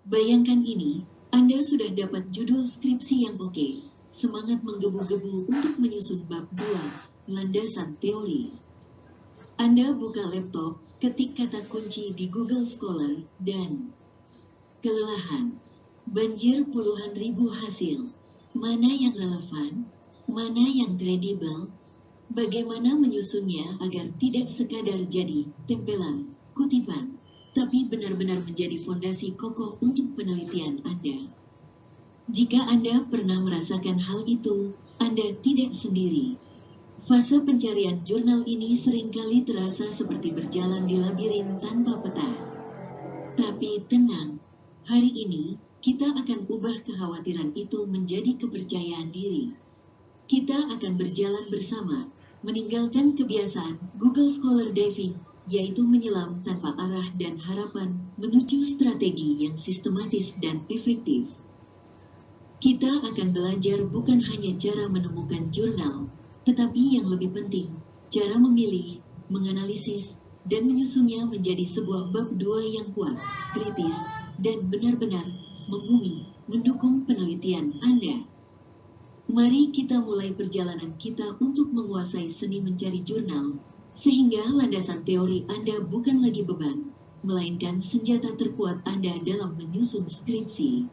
Bayangkan ini, Anda sudah dapat judul skripsi yang oke, semangat menggebu-gebu untuk menyusun bab 2, landasan teori. Anda buka laptop, ketik kata kunci di Google Scholar, dan kelelahan. Banjir puluhan ribu hasil. Mana yang relevan? Mana yang kredibel? Bagaimana menyusunnya agar tidak sekadar jadi tempelan, kutipan, tapi benar-benar menjadi fondasi kokoh untuk penelitian Anda. Jika Anda pernah merasakan hal itu, Anda tidak sendiri. Fase pencarian jurnal ini seringkali terasa seperti berjalan di labirin tanpa peta. Tapi tenang, hari ini kita akan ubah kekhawatiran itu menjadi kepercayaan diri. Kita akan berjalan bersama, meninggalkan kebiasaan Google Scholar Diving, yaitu menyelam tanpa arah dan harapan menuju strategi yang sistematis dan efektif. Kita akan belajar bukan hanya cara menemukan jurnal, tetapi yang lebih penting, cara memilih, menganalisis, dan menyusunnya menjadi sebuah bab 2 yang kuat, kritis, dan benar-benar membumi, mendukung penelitian Anda. Mari kita mulai perjalanan kita untuk menguasai seni mencari jurnal, sehingga landasan teori Anda bukan lagi beban, melainkan senjata terkuat Anda dalam menyusun skripsi.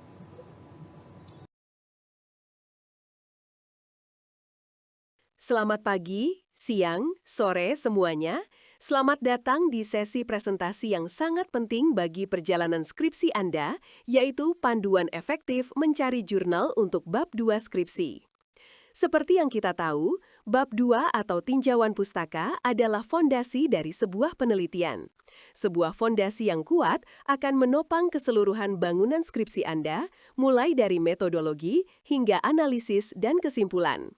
Selamat pagi, siang, sore semuanya. Selamat datang di sesi presentasi yang sangat penting bagi perjalanan skripsi Anda, yaitu panduan efektif mencari jurnal untuk bab 2 skripsi. Seperti yang kita tahu, bab 2 atau tinjauan pustaka adalah fondasi dari sebuah penelitian. Sebuah fondasi yang kuat akan menopang keseluruhan bangunan skripsi Anda, mulai dari metodologi hingga analisis dan kesimpulan.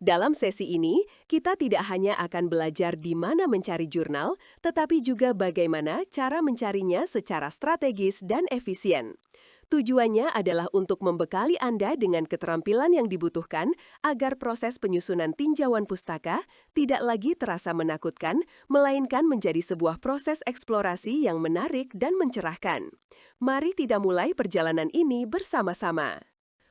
Dalam sesi ini, kita tidak hanya akan belajar di mana mencari jurnal, tetapi juga bagaimana cara mencarinya secara strategis dan efisien. Tujuannya adalah untuk membekali Anda dengan keterampilan yang dibutuhkan agar proses penyusunan tinjauan pustaka tidak lagi terasa menakutkan, melainkan menjadi sebuah proses eksplorasi yang menarik dan mencerahkan. Mari kita mulai perjalanan ini bersama-sama.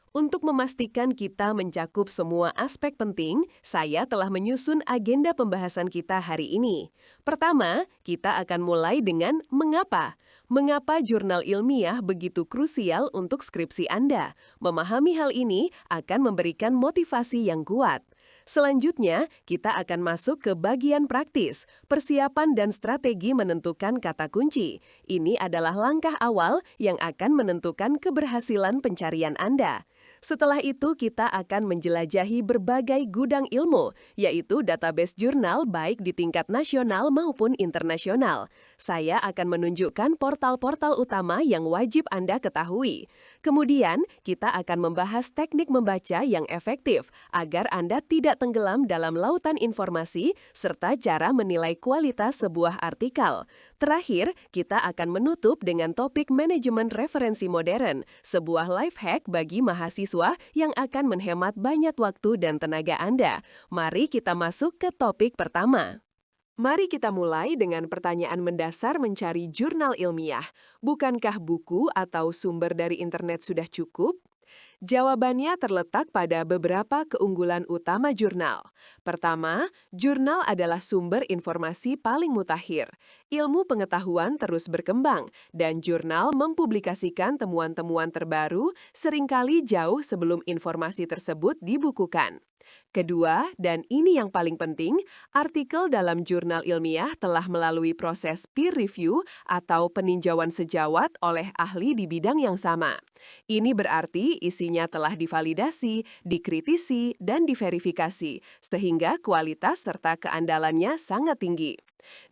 Untuk memastikan kita mencakup semua aspek penting, saya telah menyusun agenda pembahasan kita hari ini. Pertama, kita akan mulai dengan mengapa. Mengapa jurnal ilmiah begitu krusial untuk skripsi Anda? Memahami hal ini akan memberikan motivasi yang kuat. Selanjutnya, kita akan masuk ke bagian praktis, persiapan dan strategi menentukan kata kunci. Ini adalah langkah awal yang akan menentukan keberhasilan pencarian Anda. Setelah itu, kita akan menjelajahi berbagai gudang ilmu, yaitu database jurnal baik di tingkat nasional maupun internasional. Saya akan menunjukkan portal-portal utama yang wajib Anda ketahui. Kemudian, kita akan membahas teknik membaca yang efektif agar Anda tidak tenggelam dalam lautan informasi serta cara menilai kualitas sebuah artikel. Terakhir, kita akan menutup dengan topik manajemen referensi modern, sebuah life hack bagi mahasiswa yang akan menghemat banyak waktu dan tenaga Anda. Mari kita masuk ke topik pertama. Mari kita mulai dengan pertanyaan mendasar mencari jurnal ilmiah. Bukankah buku atau sumber dari internet sudah cukup? Jawabannya terletak pada beberapa keunggulan utama jurnal. Pertama, jurnal adalah sumber informasi paling mutakhir. Ilmu pengetahuan terus berkembang, dan jurnal mempublikasikan temuan-temuan terbaru seringkali jauh sebelum informasi tersebut dibukukan. Kedua, dan ini yang paling penting, artikel dalam jurnal ilmiah telah melalui proses peer review atau peninjauan sejawat oleh ahli di bidang yang sama. Ini berarti isinya telah divalidasi, dikritisi, dan diverifikasi, sehingga kualitas serta keandalannya sangat tinggi.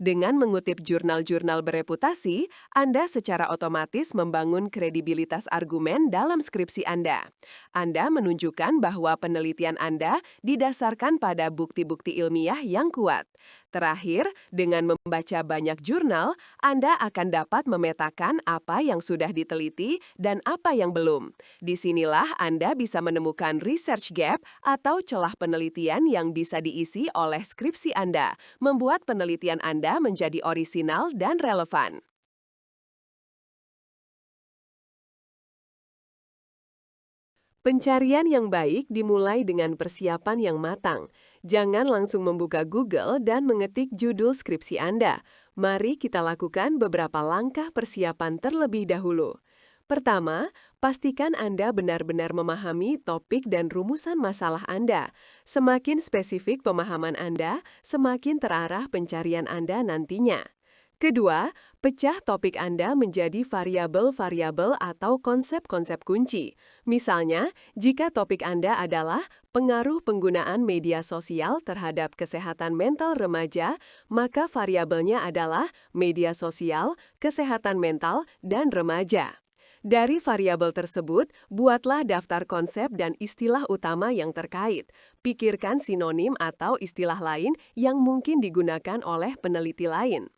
Dengan mengutip jurnal-jurnal bereputasi, Anda secara otomatis membangun kredibilitas argumen dalam skripsi Anda. Anda menunjukkan bahwa penelitian Anda didasarkan pada bukti-bukti ilmiah yang kuat. Terakhir, dengan membaca banyak jurnal, Anda akan dapat memetakan apa yang sudah diteliti dan apa yang belum. Disinilah Anda bisa menemukan research gap atau celah penelitian yang bisa diisi oleh skripsi Anda, membuat penelitian Anda menjadi orisinal dan relevan. Pencarian yang baik dimulai dengan persiapan yang matang. Jangan langsung membuka Google dan mengetik judul skripsi Anda. Mari kita lakukan beberapa langkah persiapan terlebih dahulu. Pertama, pastikan Anda benar-benar memahami topik dan rumusan masalah Anda. Semakin spesifik pemahaman Anda, semakin terarah pencarian Anda nantinya. Kedua, pecah topik Anda menjadi variabel-variabel atau konsep-konsep kunci. Misalnya, jika topik Anda adalah pengaruh penggunaan media sosial terhadap kesehatan mental remaja, maka variabelnya adalah media sosial, kesehatan mental, dan remaja. Dari variabel tersebut, buatlah daftar konsep dan istilah utama yang terkait. Pikirkan sinonim atau istilah lain yang mungkin digunakan oleh peneliti lain.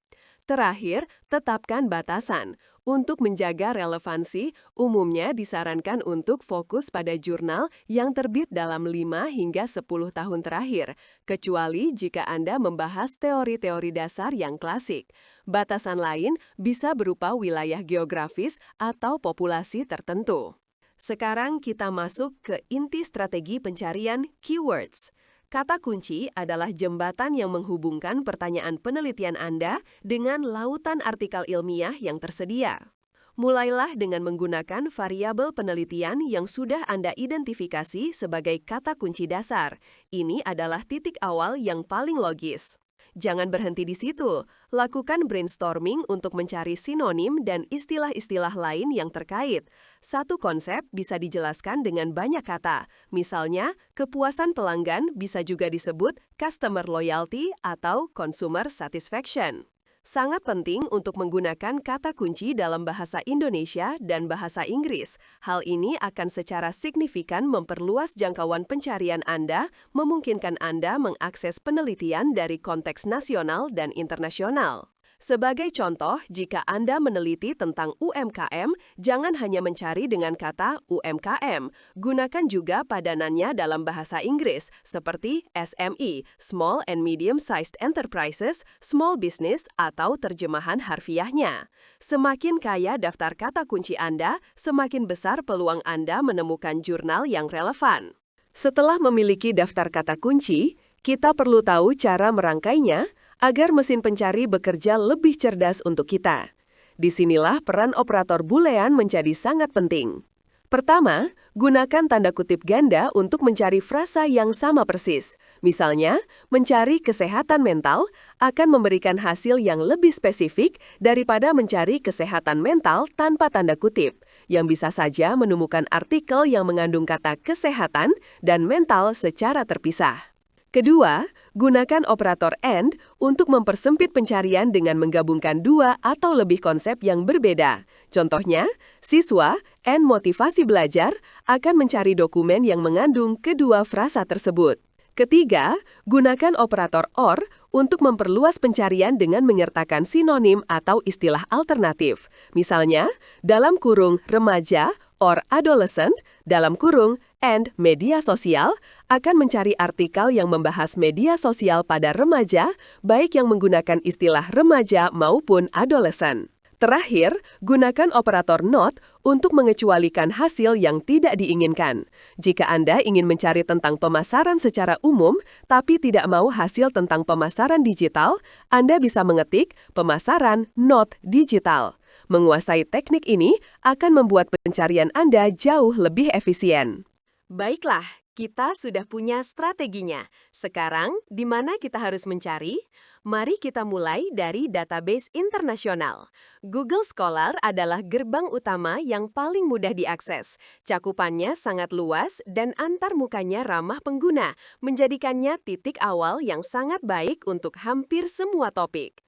Terakhir, tetapkan batasan. Untuk menjaga relevansi, umumnya disarankan untuk fokus pada jurnal yang terbit dalam 5 hingga 10 tahun terakhir, kecuali jika Anda membahas teori-teori dasar yang klasik. Batasan lain bisa berupa wilayah geografis atau populasi tertentu. Sekarang kita masuk ke inti strategi pencarian keywords. Kata kunci adalah jembatan yang menghubungkan pertanyaan penelitian Anda dengan lautan artikel ilmiah yang tersedia. Mulailah dengan menggunakan variabel penelitian yang sudah Anda identifikasi sebagai kata kunci dasar. Ini adalah titik awal yang paling logis. Jangan berhenti di situ. Lakukan brainstorming untuk mencari sinonim dan istilah-istilah lain yang terkait. Satu konsep bisa dijelaskan dengan banyak kata. Misalnya, kepuasan pelanggan bisa juga disebut customer loyalty atau consumer satisfaction. Sangat penting untuk menggunakan kata kunci dalam bahasa Indonesia dan bahasa Inggris. Hal ini akan secara signifikan memperluas jangkauan pencarian Anda, memungkinkan Anda mengakses penelitian dari konteks nasional dan internasional. Sebagai contoh, jika Anda meneliti tentang UMKM, jangan hanya mencari dengan kata UMKM. Gunakan juga padanannya dalam bahasa Inggris, seperti SME, Small and Medium-Sized Enterprises, Small Business, atau terjemahan harfiahnya. Semakin kaya daftar kata kunci Anda, semakin besar peluang Anda menemukan jurnal yang relevan. Setelah memiliki daftar kata kunci, kita perlu tahu cara merangkainya, agar mesin pencari bekerja lebih cerdas untuk kita. Disinilah peran operator Boolean menjadi sangat penting. Pertama, gunakan tanda kutip ganda untuk mencari frasa yang sama persis. Misalnya, mencari kesehatan mental akan memberikan hasil yang lebih spesifik daripada mencari kesehatan mental tanpa tanda kutip, yang bisa saja menemukan artikel yang mengandung kata kesehatan dan mental secara terpisah. Kedua, gunakan operator AND untuk mempersempit pencarian dengan menggabungkan dua atau lebih konsep yang berbeda. Contohnya, siswa and motivasi belajar akan mencari dokumen yang mengandung kedua frasa tersebut. Ketiga, gunakan operator OR untuk memperluas pencarian dengan menyertakan sinonim atau istilah alternatif. Misalnya, dalam kurung remaja or adolescent, dalam kurung and media sosial, akan mencari artikel yang membahas media sosial pada remaja, baik yang menggunakan istilah remaja maupun adolescent. Terakhir, gunakan operator not untuk mengecualikan hasil yang tidak diinginkan. Jika Anda ingin mencari tentang pemasaran secara umum, tapi tidak mau hasil tentang pemasaran digital, Anda bisa mengetik pemasaran not digital. Menguasai teknik ini akan membuat pencarian Anda jauh lebih efisien. Baiklah, kita sudah punya strateginya. Sekarang, di mana kita harus mencari? Mari kita mulai dari database internasional. Google Scholar adalah gerbang utama yang paling mudah diakses. Cakupannya sangat luas dan antarmukanya ramah pengguna, menjadikannya titik awal yang sangat baik untuk hampir semua topik.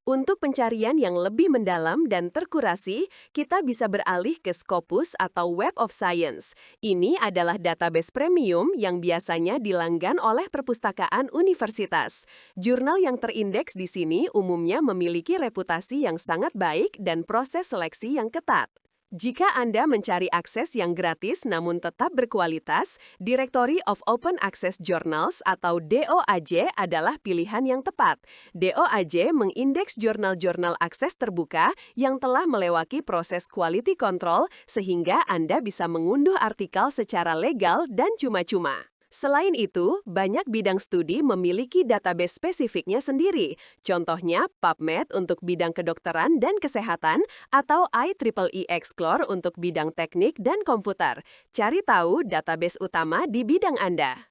Untuk pencarian yang lebih mendalam dan terkurasi, kita bisa beralih ke Scopus atau Web of Science. Ini adalah database premium yang biasanya dilanggan oleh perpustakaan universitas. Jurnal yang terindeks di sini umumnya memiliki reputasi yang sangat baik dan proses seleksi yang ketat. Jika Anda mencari akses yang gratis namun tetap berkualitas, Directory of Open Access Journals atau DOAJ adalah pilihan yang tepat. DOAJ mengindeks jurnal-jurnal akses terbuka yang telah melewati proses quality control sehingga Anda bisa mengunduh artikel secara legal dan cuma-cuma. Selain itu, banyak bidang studi memiliki database spesifiknya sendiri. Contohnya PubMed untuk bidang kedokteran dan kesehatan atau IEEE Explore untuk bidang teknik dan komputer. Cari tahu database utama di bidang Anda.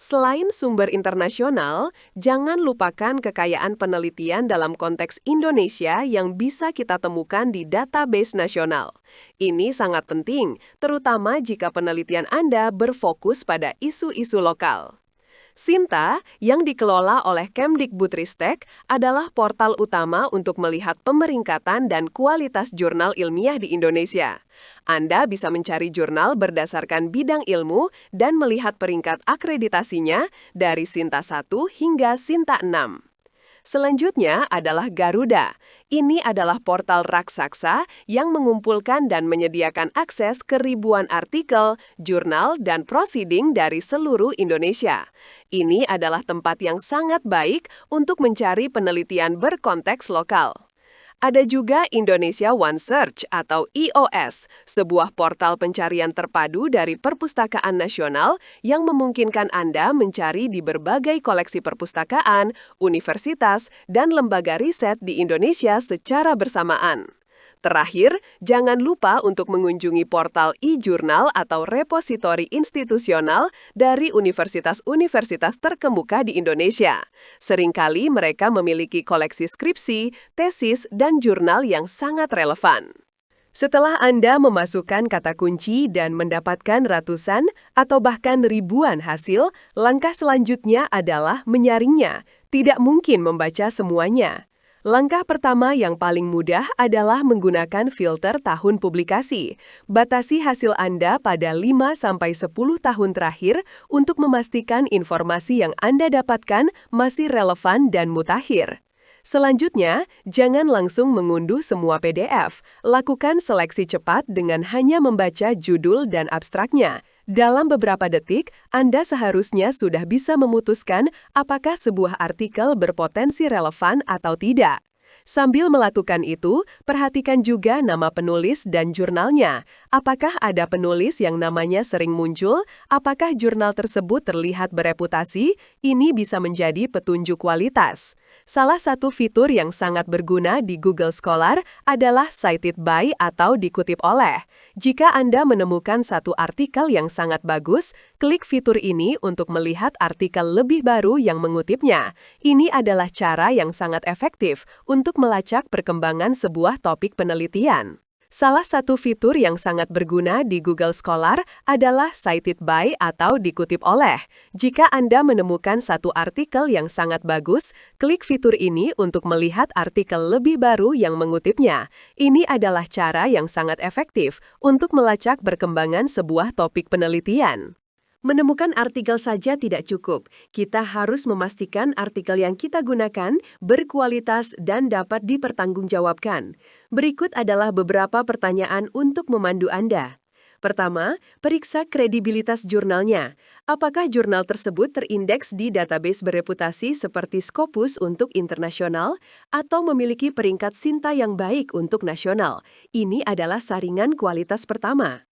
Selain sumber internasional, jangan lupakan kekayaan penelitian dalam konteks Indonesia yang bisa kita temukan di database nasional. Ini sangat penting, terutama jika penelitian Anda berfokus pada isu-isu lokal. Sinta, yang dikelola oleh Kemdikbudristek, adalah portal utama untuk melihat pemeringkatan dan kualitas jurnal ilmiah di Indonesia. Anda bisa mencari jurnal berdasarkan bidang ilmu dan melihat peringkat akreditasinya dari Sinta 1 hingga Sinta 6. Selanjutnya adalah Garuda. Ini adalah portal raksasa yang mengumpulkan dan menyediakan akses ke ribuan artikel, jurnal, dan proceeding dari seluruh Indonesia. Ini adalah tempat yang sangat baik untuk mencari penelitian berkonteks lokal. Ada juga Indonesia One Search atau EOS, sebuah portal pencarian terpadu dari Perpustakaan Nasional yang memungkinkan Anda mencari di berbagai koleksi perpustakaan, universitas, dan lembaga riset di Indonesia secara bersamaan. Terakhir, jangan lupa untuk mengunjungi portal e-jurnal atau repositori institusional dari universitas-universitas terkemuka di Indonesia. Seringkali mereka memiliki koleksi skripsi, tesis, dan jurnal yang sangat relevan. Setelah Anda memasukkan kata kunci dan mendapatkan ratusan atau bahkan ribuan hasil, langkah selanjutnya adalah menyaringnya. Tidak mungkin membaca semuanya. Langkah pertama yang paling mudah adalah menggunakan filter tahun publikasi. Batasi hasil Anda pada 5-10 tahun terakhir untuk memastikan informasi yang Anda dapatkan masih relevan dan mutakhir. Selanjutnya, jangan langsung mengunduh semua PDF. Lakukan seleksi cepat dengan hanya membaca judul dan abstraknya. Dalam beberapa detik, Anda seharusnya sudah bisa memutuskan apakah sebuah artikel berpotensi relevan atau tidak. Sambil melakukan itu, perhatikan juga nama penulis dan jurnalnya. Apakah ada penulis yang namanya sering muncul? Apakah jurnal tersebut terlihat bereputasi? Ini bisa menjadi petunjuk kualitas. Salah satu fitur yang sangat berguna di Google Scholar adalah cited by atau dikutip oleh. Jika Anda menemukan satu artikel yang sangat bagus, klik fitur ini untuk melihat artikel lebih baru yang mengutipnya. Ini adalah cara yang sangat efektif untuk melacak perkembangan sebuah topik penelitian. Salah satu fitur yang sangat berguna di Google Scholar adalah cited by atau dikutip oleh. Jika Anda menemukan satu artikel yang sangat bagus, klik fitur ini untuk melihat artikel lebih baru yang mengutipnya. Ini adalah cara yang sangat efektif untuk melacak perkembangan sebuah topik penelitian. Menemukan artikel saja tidak cukup. Kita harus memastikan artikel yang kita gunakan berkualitas dan dapat dipertanggungjawabkan. Berikut adalah beberapa pertanyaan untuk memandu Anda. Pertama, periksa kredibilitas jurnalnya. Apakah jurnal tersebut terindeks di database bereputasi seperti Scopus untuk internasional atau memiliki peringkat Sinta yang baik untuk nasional? Ini adalah saringan kualitas pertama.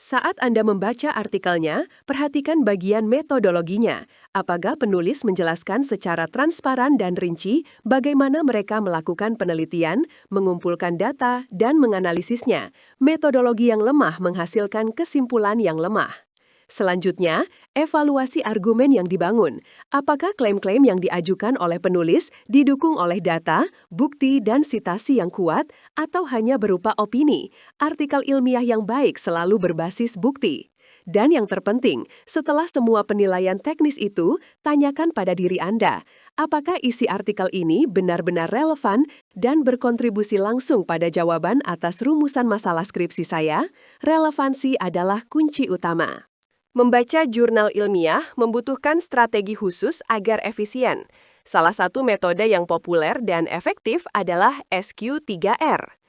Saat Anda membaca artikelnya, perhatikan bagian metodologinya. Apakah penulis menjelaskan secara transparan dan rinci bagaimana mereka melakukan penelitian, mengumpulkan data, dan menganalisisnya? Metodologi yang lemah menghasilkan kesimpulan yang lemah. Selanjutnya, evaluasi argumen yang dibangun. Apakah klaim-klaim yang diajukan oleh penulis didukung oleh data, bukti, dan sitasi yang kuat, atau hanya berupa opini? Artikel ilmiah yang baik selalu berbasis bukti. Dan yang terpenting, setelah semua penilaian teknis itu, tanyakan pada diri Anda, apakah isi artikel ini benar-benar relevan dan berkontribusi langsung pada jawaban atas rumusan masalah skripsi saya? Relevansi adalah kunci utama. Membaca jurnal ilmiah membutuhkan strategi khusus agar efisien. Salah satu metode yang populer dan efektif adalah SQ3R.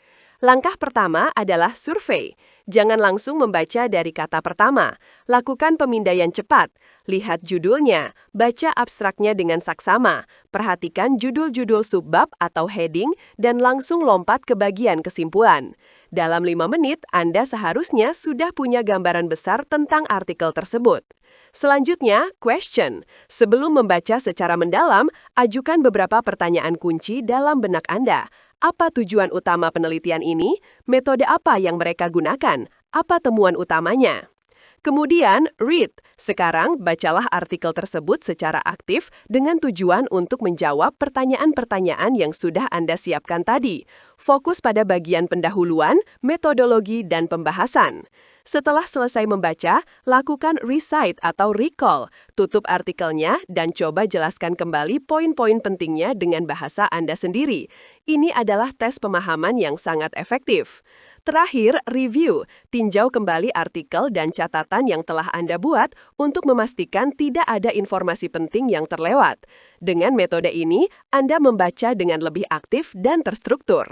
Langkah pertama adalah survei. Jangan langsung membaca dari kata pertama. Lakukan pemindaian cepat. Lihat judulnya, baca abstraknya dengan saksama, perhatikan judul-judul subbab atau heading, dan langsung lompat ke bagian kesimpulan. Dalam 5 menit, Anda seharusnya sudah punya gambaran besar tentang artikel tersebut. Selanjutnya, question. Sebelum membaca secara mendalam, ajukan beberapa pertanyaan kunci dalam benak Anda. Apa tujuan utama penelitian ini? Metode apa yang mereka gunakan? Apa temuan utamanya? Kemudian, read. Sekarang, bacalah artikel tersebut secara aktif dengan tujuan untuk menjawab pertanyaan-pertanyaan yang sudah Anda siapkan tadi. Fokus pada bagian pendahuluan, metodologi, dan pembahasan. Setelah selesai membaca, lakukan recite atau recall. Tutup artikelnya dan coba jelaskan kembali poin-poin pentingnya dengan bahasa Anda sendiri. Ini adalah tes pemahaman yang sangat efektif. Terakhir, review. Tinjau kembali artikel dan catatan yang telah Anda buat untuk memastikan tidak ada informasi penting yang terlewat. Dengan metode ini, Anda membaca dengan lebih aktif dan terstruktur.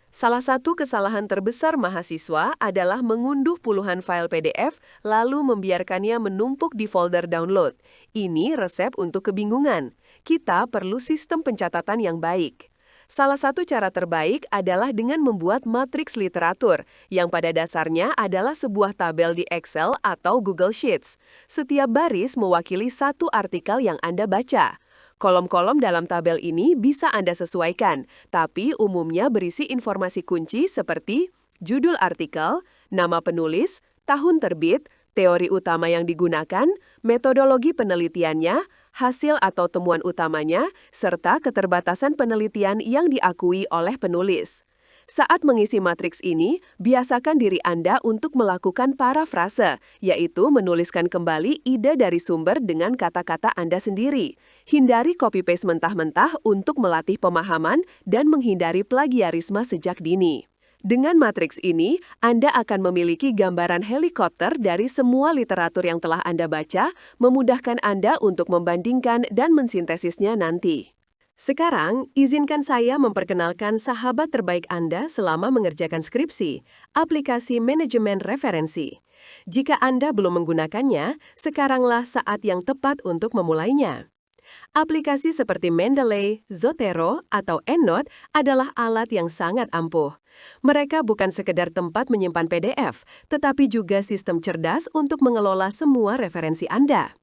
Salah satu kesalahan terbesar mahasiswa adalah mengunduh puluhan file PDF lalu membiarkannya menumpuk di folder download. Ini resep untuk kebingungan. Kita perlu sistem pencatatan yang baik. Salah satu cara terbaik adalah dengan membuat matriks literatur, yang pada dasarnya adalah sebuah tabel di Excel atau Google Sheets. Setiap baris mewakili satu artikel yang Anda baca. Kolom-kolom dalam tabel ini bisa Anda sesuaikan, tapi umumnya berisi informasi kunci seperti judul artikel, nama penulis, tahun terbit, teori utama yang digunakan, metodologi penelitiannya, hasil atau temuan utamanya, serta keterbatasan penelitian yang diakui oleh penulis. Saat mengisi matriks ini, biasakan diri Anda untuk melakukan parafrase, yaitu menuliskan kembali ide dari sumber dengan kata-kata Anda sendiri. Hindari copy-paste mentah-mentah untuk melatih pemahaman dan menghindari plagiarisme sejak dini. Dengan matriks ini, Anda akan memiliki gambaran helikopter dari semua literatur yang telah Anda baca, memudahkan Anda untuk membandingkan dan mensintesisnya nanti. Sekarang, izinkan saya memperkenalkan sahabat terbaik Anda selama mengerjakan skripsi, aplikasi manajemen referensi. Jika Anda belum menggunakannya, sekaranglah saat yang tepat untuk memulainya. Aplikasi seperti Mendeley, Zotero, atau EndNote adalah alat yang sangat ampuh. Mereka bukan sekedar tempat menyimpan PDF, tetapi juga sistem cerdas untuk mengelola semua referensi Anda.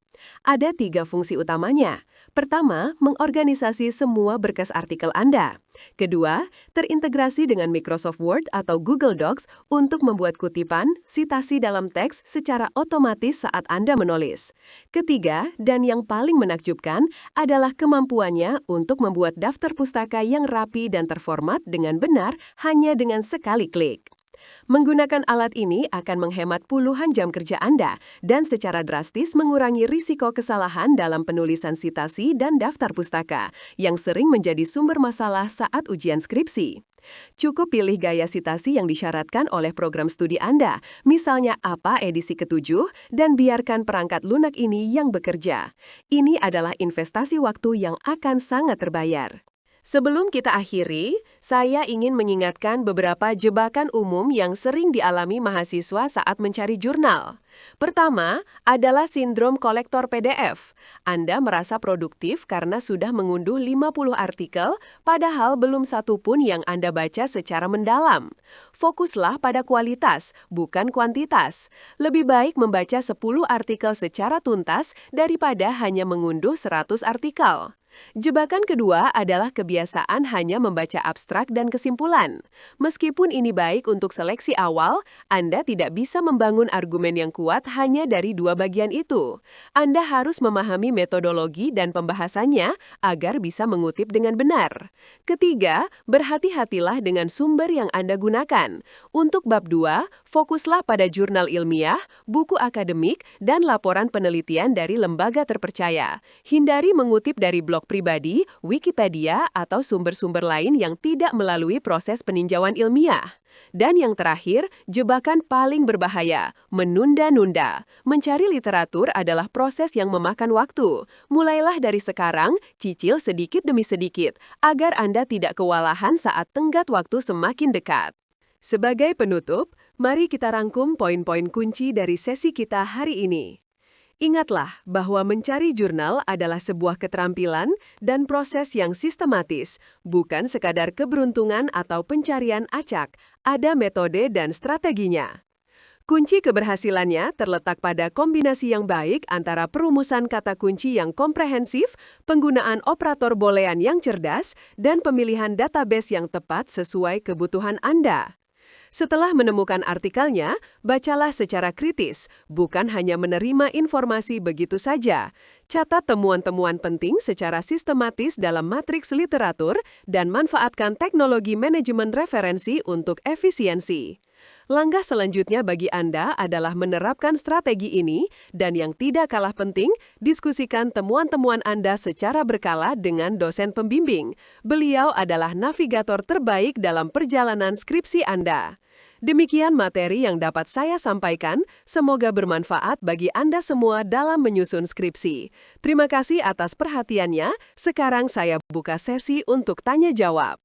Ada 3 fungsi utamanya. Pertama, mengorganisasi semua berkas artikel Anda. Kedua, terintegrasi dengan Microsoft Word atau Google Docs untuk membuat kutipan, sitasi dalam teks secara otomatis saat Anda menulis. Ketiga, dan yang paling menakjubkan, adalah kemampuannya untuk membuat daftar pustaka yang rapi dan terformat dengan benar hanya dengan sekali klik. Menggunakan alat ini akan menghemat puluhan jam kerja Anda dan secara drastis mengurangi risiko kesalahan dalam penulisan sitasi dan daftar pustaka, yang sering menjadi sumber masalah saat ujian skripsi. Cukup pilih gaya sitasi yang disyaratkan oleh program studi Anda, misalnya apa edisi ke-7, dan biarkan perangkat lunak ini yang bekerja. Ini adalah investasi waktu yang akan sangat terbayar. Sebelum kita akhiri, saya ingin mengingatkan beberapa jebakan umum yang sering dialami mahasiswa saat mencari jurnal. Pertama, adalah sindrom kolektor PDF. Anda merasa produktif karena sudah mengunduh 50 artikel, padahal belum satu pun yang Anda baca secara mendalam. Fokuslah pada kualitas, bukan kuantitas. Lebih baik membaca 10 artikel secara tuntas daripada hanya mengunduh 100 artikel. Jebakan kedua adalah kebiasaan hanya membaca abstrak dan kesimpulan. Meskipun ini baik untuk seleksi awal, Anda tidak bisa membangun argumen yang kuat hanya dari 2 bagian itu. Anda harus memahami metodologi dan pembahasannya agar bisa mengutip dengan benar. Ketiga, berhati-hatilah dengan sumber yang Anda gunakan. Untuk bab 2, fokuslah pada jurnal ilmiah, buku akademik, dan laporan penelitian dari lembaga terpercaya. Hindari mengutip dari blog pribadi, Wikipedia, atau sumber-sumber lain yang tidak melalui proses peninjauan ilmiah. Dan yang terakhir, jebakan paling berbahaya, menunda-nunda. Mencari literatur adalah proses yang memakan waktu. Mulailah dari sekarang, cicil sedikit demi sedikit, agar Anda tidak kewalahan saat tenggat waktu semakin dekat. Sebagai penutup, mari kita rangkum poin-poin kunci dari sesi kita hari ini. Ingatlah bahwa mencari jurnal adalah sebuah keterampilan dan proses yang sistematis, bukan sekadar keberuntungan atau pencarian acak. Ada metode dan strateginya. Kunci keberhasilannya terletak pada kombinasi yang baik antara perumusan kata kunci yang komprehensif, penggunaan operator boolean yang cerdas, dan pemilihan database yang tepat sesuai kebutuhan Anda. Setelah menemukan artikelnya, bacalah secara kritis, bukan hanya menerima informasi begitu saja. Catat temuan-temuan penting secara sistematis dalam matriks literatur dan manfaatkan teknologi manajemen referensi untuk efisiensi. Langkah selanjutnya bagi Anda adalah menerapkan strategi ini dan yang tidak kalah penting, diskusikan temuan-temuan Anda secara berkala dengan dosen pembimbing. Beliau adalah navigator terbaik dalam perjalanan skripsi Anda. Demikian materi yang dapat saya sampaikan, semoga bermanfaat bagi Anda semua dalam menyusun skripsi. Terima kasih atas perhatiannya, sekarang saya buka sesi untuk tanya jawab.